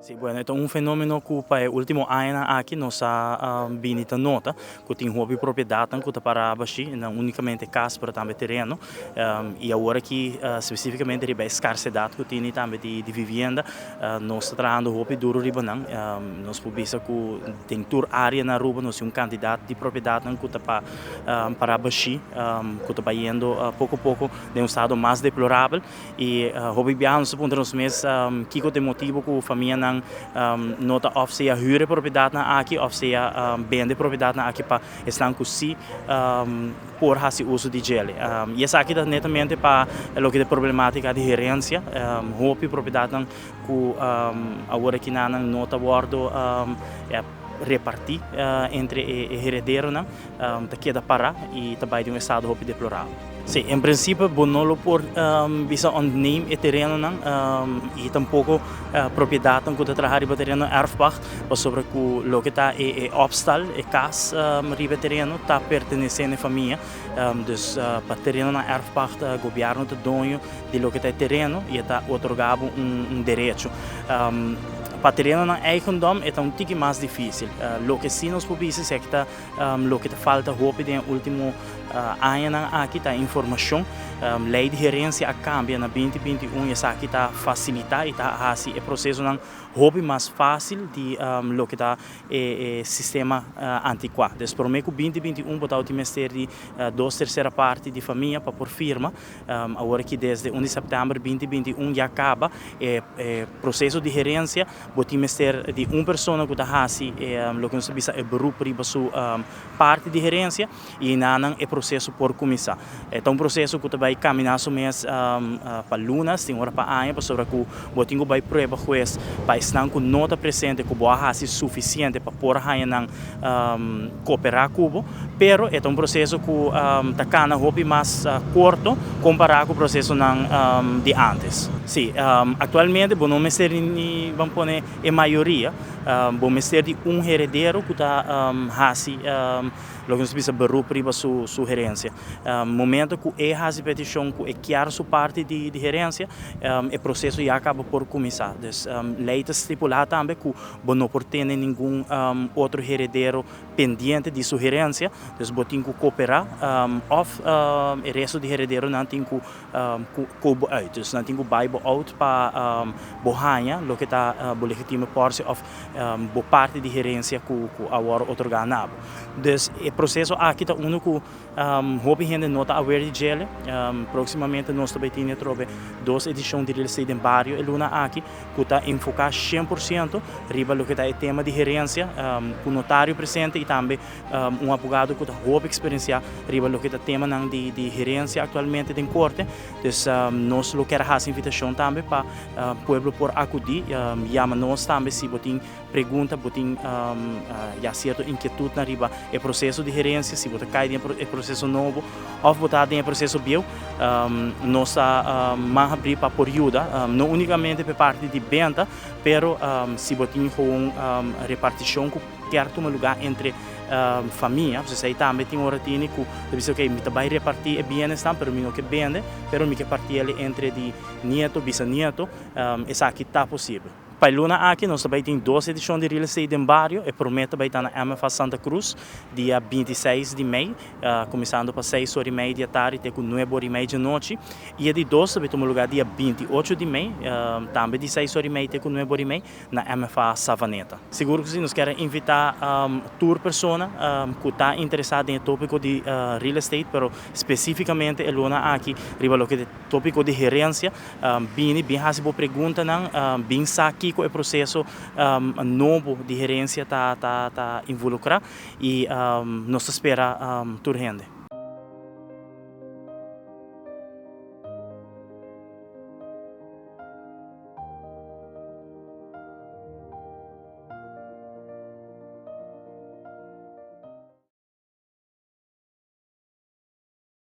Sí, bueno, esto es un fenómeno que para el último año aquí nos ha venido nota, que tem hobby propriedade que para abaixo, não unicamente casa, mas também terreno, e agora aqui especificamente riba escassidade que tem também de vivenda, nós estamos trabalhando hobby duro riba não, nós publica que tem tour área na rua, nós um candidato de propriedade que está para abaixo, que está indo pouco a pouco de um estado mais deplorável e hobby biano se ponto nos meses que tem motivo que a família não nota of se huren propriedade na aqui of se vende propriedade na aqui para estar com si por fazer uso de gel. E essa aqui é netamente para o que é problemática de gerência, hobby propriedade que agora que não nota bordo repartir entre herederos, da queda para e também de um estado hobby deplorável. Sim, em princípio, não por bisa ontneem o terreno e tampouco propriedade que trabalha no terreno erfpacht, sobre o que está opstal, casa riba terreno está pertencendo à família, dus para terreno na erfpacht, o governo está dono de lo que está terreno e está otorgado direito. Para terreno na eigendom é um tique mais difícil. Lo que sim nos publica é que lo que falta hope de último ano aqui está informação, lei de gerência a cambia na 2021 e essa aqui está facilitar e está assim o processo não hobby mais fácil de lo que está sistema antiquado. Então, por mim que 2021 botar o ministério de 2/3 parte de família para por firma, agora que desde 1 de setembro de 2021 já acaba processo de gerência, botar o ministério de uma pessoa que está assim, lo que nós bisa é beroep riba sua parte de gerência e não é processo por começar. Então, um processo que vai caminhar so mês para lunas, tem hora para ano, para sobre que botinho vai prova juiz para estar com nota presente que boa assim suficiente para por aí não cooperar cubo, pero é um processo que tá cana hobby mais curto comparado com o processo não de antes. Sim, atualmente bom não ser ni vamos pôr a maioria, bom ser de um herdeiro que está assim logo nós precisa beroep riba sua gerência. Momento que é a petição que é criar sua parte de gerência, o processo já acaba por começar. Então, lei está estipulada também que não pode ter nenhum outro herdeiro pendente de sua gerência, então botem que cooperar, ou o resto de herdeiro não tem que cubo out, então não tem que baibo out para bohanha, lo que está legítimo por se of parte de gerência que agora otorgado. Então, processo aqui está único hobby gente nota aware de gel proximamente nós também temos trobe 2 edições de real estate em barrio e luna aqui que está enfocado 100% riba lo que está o tema de gerência com notário presente e também advogado que está hobby experienciar riba lo que está tema de gerência atualmente em corte então nós lo quer fazer invitação também para pueblo por acudir chama nós também se botem pergunta botem já certo inquietude na riba o processo de gerência, se você cai em processo novo ou botar em processo bio, nós vamos abrir para por ajuda, não unicamente para parte de venda, pero se você tem uma repartição que quer tomar lugar entre família, você aí também tem uma rotina que você que me vai repartir bem-estar, pero me não que vende, pero me que partir ele entre de nieto, bisnieto, essa aqui está possível. Para Luna aqui, nós também temos 2 edições de real estate em barrio e prometo vai estar na MFA Santa Cruz, dia 26 de maio, começando para 6h30 da tarde até com 9h30 da noite. E a de 2 também temos lugar dia 28 de maio, também de 6h30 até com 9h30 na MFA Savaneta. Seguro que se nos querem invitar tour pessoa que está interessada em tópico de real estate, pero especificamente a Luna aqui, riba que é tópico de gerência, bem fácil para pergunta, bem saque o processo novo de gerência está involucrado e nos espera turgente.